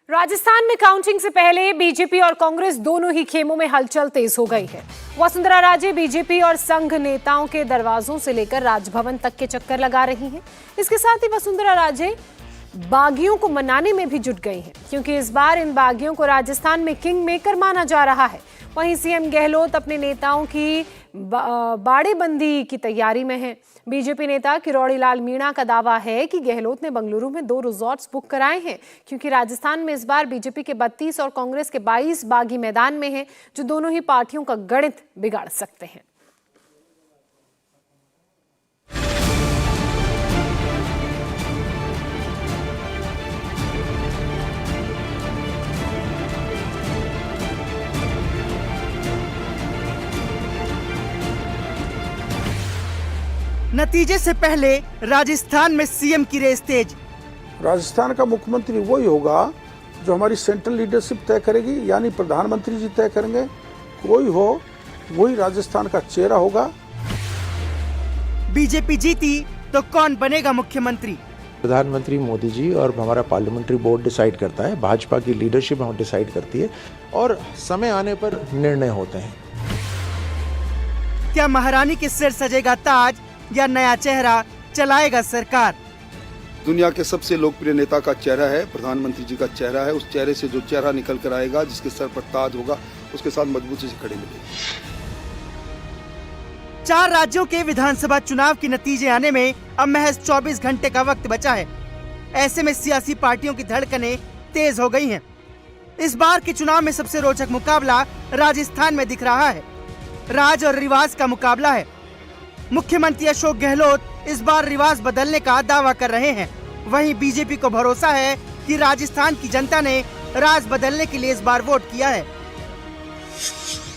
राजस्थान में काउंटिंग से पहले बीजेपी और कांग्रेस दोनों ही खेमों में हलचल तेज हो गई है। वसुंधरा राजे बीजेपी और संघ नेताओं के दरवाजों से लेकर राजभवन तक के चक्कर लगा रही हैं। इसके साथ ही वसुंधरा राजे बागियों को मनाने में भी जुट गई हैं, क्योंकि इस बार इन बागियों को राजस्थान में किंग मेकर माना जा रहा है। वहीं सीएम गहलोत अपने नेताओं की बाड़ेबंदी की तैयारी में है। बीजेपी नेता किरोड़ी लाल मीणा का दावा है कि गहलोत ने बंगलुरु में 2 रिजॉर्ट्स बुक कराए हैं, क्योंकि राजस्थान में इस बार बीजेपी के 32 और कांग्रेस के 22 बागी मैदान में हैं, जो दोनों ही पार्टियों का गणित बिगाड़ सकते हैं। नतीजे से पहले राजस्थान में सीएम की रेस तेज। राजस्थान का मुख्यमंत्री वही होगा जो हमारी सेंट्रल लीडरशिप तय करेगी, यानी प्रधानमंत्री जी तय करेंगे। कोई हो वही राजस्थान का चेहरा होगा। बीजेपी जीती तो कौन बनेगा मुख्यमंत्री? प्रधानमंत्री मोदी जी और हमारा पार्लियामेंट्री बोर्ड डिसाइड करता है, भाजपा की लीडरशिप हम डिसाइड करती है और समय आने पर निर्णय होते हैं। क्या महारानी के सिर सजेगा ताज या नया चेहरा चलाएगा सरकार? दुनिया के सबसे लोकप्रिय नेता का चेहरा है, प्रधानमंत्री जी का चेहरा है। उस चेहरे से जो चेहरा निकल कर आएगा, जिसके सर पर ताज होगा, उसके साथ मजबूती से खड़े मिलेंगे। 4 राज्यों के विधानसभा चुनाव के नतीजे आने में अब महज 24 घंटे का वक्त बचा है। ऐसे में सियासी पार्टियों की धड़कनें तेज हो गई हैं। इस बार के चुनाव में सबसे रोचक मुकाबला राजस्थान में दिख रहा है। राज और रिवाज का मुकाबला है। मुख्यमंत्री अशोक गहलोत इस बार रिवाज बदलने का दावा कर रहे हैं। वहीं बीजेपी को भरोसा है कि राजस्थान की जनता ने राज बदलने के लिए इस बार वोट किया है।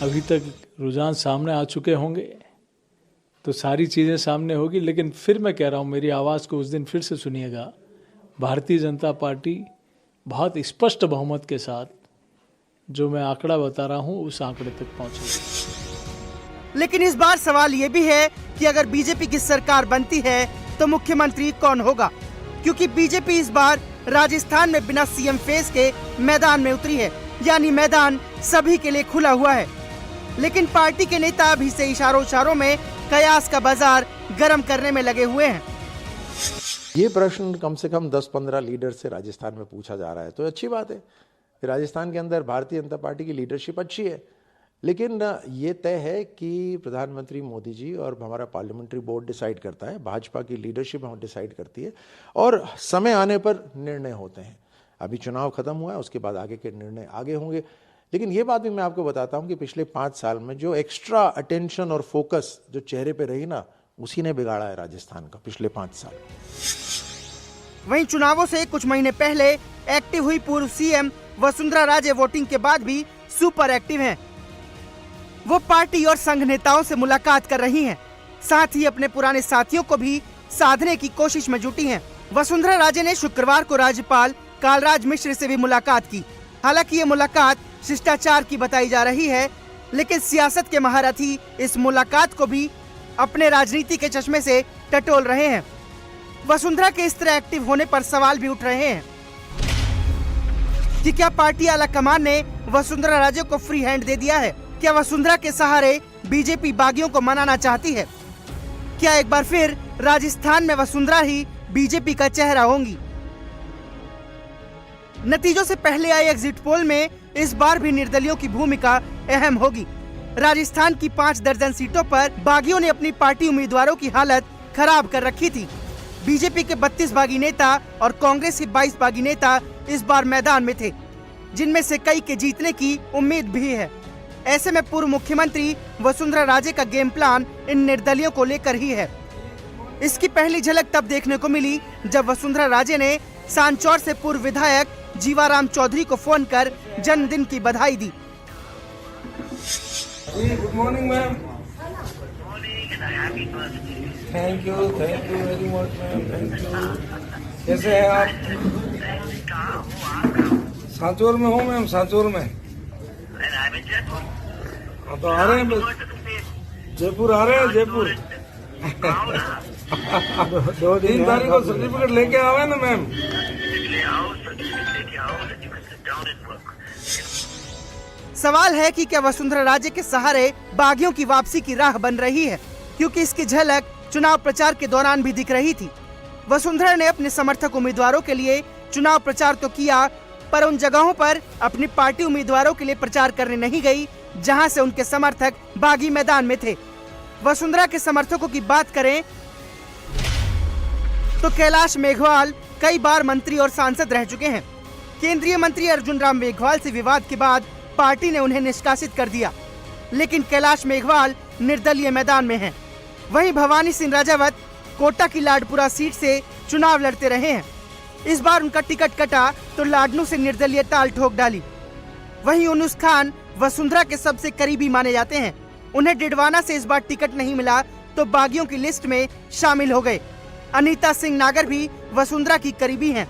अभी तक रुझान सामने आ चुके होंगे तो सारी चीजें सामने होगी, लेकिन फिर मैं कह रहा हूं, मेरी आवाज को उस दिन फिर से सुनिएगा। भारतीय जनता पार्टी बहुत स्पष्ट बहुमत के साथ जो मैं आंकड़ा बता रहा हूं उस आंकड़े तक पहुंचेगी। लेकिन इस बार सवाल ये भी है कि अगर बीजेपी की सरकार बनती है तो मुख्यमंत्री कौन होगा, क्योंकि बीजेपी इस बार राजस्थान में बिना सीएम फेस के मैदान में उतरी है, यानी मैदान सभी के लिए खुला हुआ है। लेकिन पार्टी के नेता अभी से इशारों में कयास का बाजार गर्म करने में लगे हुए हैं। ये प्रश्न कम से कम 10-15 लीडर से राजस्थान में पूछा जा रहा है, तो अच्छी बात है। राजस्थान के अंदर भारतीय जनता पार्टी की लीडरशिप अच्छी है, लेकिन ये तय है कि प्रधानमंत्री मोदी जी और हमारा पार्लियामेंट्री बोर्ड डिसाइड करता है, भाजपा की लीडरशिप हम डिसाइड करती है और समय आने पर निर्णय होते हैं। अभी चुनाव खत्म हुआ है, उसके बाद आगे के निर्णय आगे होंगे। लेकिन ये बात भी मैं आपको बताता हूं कि पिछले 5 साल में जो एक्स्ट्रा अटेंशन और फोकस जो चेहरे पे रही ना, उसी ने बिगाड़ा है राजस्थान का पिछले 5 साल। वहीं चुनावों से कुछ महीने पहले एक्टिव हुई पूर्व सीएम वसुंधरा राजे वोटिंग के बाद भी सुपर एक्टिव हैं। वो पार्टी और संघ नेताओं से मुलाकात कर रही हैं, साथ ही अपने पुराने साथियों को भी साधने की कोशिश में जुटी हैं। वसुंधरा राजे ने शुक्रवार को राज्यपाल कालराज मिश्र से भी मुलाकात की। हालांकि ये मुलाकात शिष्टाचार की बताई जा रही है, लेकिन सियासत के महारथी इस मुलाकात को भी अपने राजनीति के चश्मे से टटोल रहे हैं। वसुंधरा के इस तरह एक्टिव होने पर सवाल भी उठ रहे हैं कि क्या पार्टी आला कमान ने वसुंधरा राजे को फ्री हैंड दे दिया है? क्या वसुंधरा के सहारे बीजेपी बागियों को मनाना चाहती है? क्या एक बार फिर राजस्थान में वसुंधरा ही बीजेपी का चेहरा होंगी? नतीजों से पहले आई एग्जिट पोल में इस बार भी निर्दलियों की भूमिका अहम होगी। राजस्थान की 5 दर्जन सीटों पर बागियों ने अपनी पार्टी उम्मीदवारों की हालत खराब कर रखी थी। बीजेपी के 32 बागी नेता और कांग्रेस के 22 बागी नेता इस बार मैदान में थे, जिनमें से कई के जीतने की उम्मीद भी है। ऐसे में पूर्व मुख्यमंत्री वसुंधरा राजे का गेम प्लान इन निर्दलियों को लेकर ही है। इसकी पहली झलक तब देखने को मिली जब वसुंधरा राजे ने सांचौर से पूर्व विधायक जीवाराम चौधरी को फोन कर जन्मदिन की बधाई दी। Good morning ma'am. Thank you very much ma'am, thank you. कैसे हैं आप? सांचौर में हूँ मैम, सांचौर में। तो आ रहे हैं जयपुर, आ रहे हैं जयपुर। 3 तारीख को सर्टिफिकेट लेके आवे ना मैम। सवाल है कि क्या वसुंधरा राजे के सहारे बागियों की वापसी की राह बन रही है, क्योंकि इसकी झलक चुनाव प्रचार के दौरान भी दिख रही थी। वसुंधरा ने अपने समर्थक उम्मीदवारों के लिए चुनाव प्रचार तो किया, पर उन जगहों पर अपनी पार्टी उम्मीदवारों के लिए प्रचार करने नहीं गई जहां से उनके समर्थक बागी मैदान में थे। वसुंधरा के समर्थकों की बात करें तो कैलाश मेघवाल कई बार मंत्री और सांसद रह चुके हैं। केंद्रीय मंत्री अर्जुन राम मेघवाल से विवाद के बाद पार्टी ने उन्हें निष्कासित कर दिया, लेकिन कैलाश मेघवाल निर्दलीय मैदान में हैं। वहीं भवानी सिंह राजावत कोटा की लाडपुरा सीट से चुनाव लड़ते रहे हैं। इस बार उनका टिकट कटा तो लाडनू से निर्दलीय ताल ठोक डाली। वहीं यूनुस खान वसुंधरा के सबसे करीबी माने जाते हैं। उन्हें डिडवाना से इस बार टिकट नहीं मिला तो बागियों की लिस्ट में शामिल हो गए। अनीता सिंह नागर भी वसुंधरा की करीबी हैं।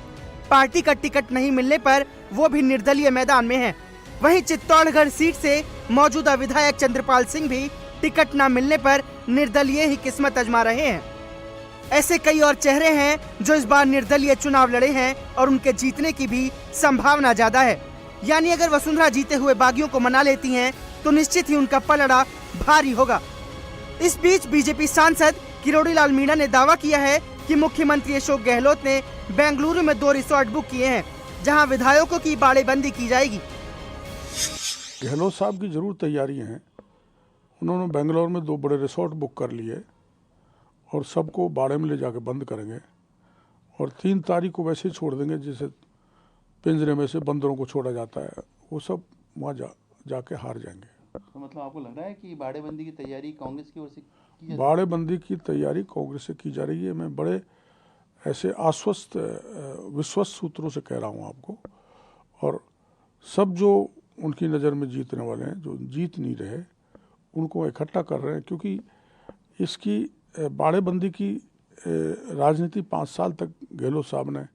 पार्टी का टिकट नहीं मिलने पर वो भी निर्दलीय मैदान में हैं। वहीं चित्तौड़गढ़ सीट से मौजूदा विधायक चंद्रपाल सिंह भी टिकट न मिलने पर निर्दलीय ही किस्मत आजमा रहे हैं। ऐसे कई और चेहरे हैं जो इस बार निर्दलीय चुनाव लड़े हैं और उनके जीतने की भी संभावना ज्यादा है। यानी अगर वसुंधरा जीते हुए बागियों को मना लेती हैं तो निश्चित ही उनका पलड़ा भारी होगा। इस बीच बीजेपी सांसद किरोड़ी लाल मीणा ने दावा किया है कि मुख्यमंत्री अशोक गहलोत ने बेंगलुरु में 2 रिसोर्ट बुक किए हैं जहां विधायकों की बाड़ेबंदी की जाएगी। गहलोत साहब की जरूर तैयारियां हैं। उन्होंने बेंगलोर में 2 बड़े रिसोर्ट बुक कर लिए और सबको बाड़े में ले जाके बंद करेंगे और 3 तारीख को वैसे ही छोड़ देंगे जैसे पिंजरे में से बंदरों को छोड़ा जाता है। वो सब वहाँ जाके हार जाएंगे। तो मतलब आपको लग रहा है कि बाड़ेबंदी की तैयारी कांग्रेस की ओर से की जा बाड़ेबंदी की तैयारी कांग्रेस से की जा रही है। मैं बड़े ऐसे आश्वस्त विश्वस्त सूत्रों से कह रहा हूँ आपको। और सब जो उनकी नज़र में जीतने वाले हैं, जो जीत नहीं रहे, उनको इकट्ठा कर रहे हैं, क्योंकि इसकी बाड़ेबंदी की राजनीति 5 साल तक गहलोत साहब ने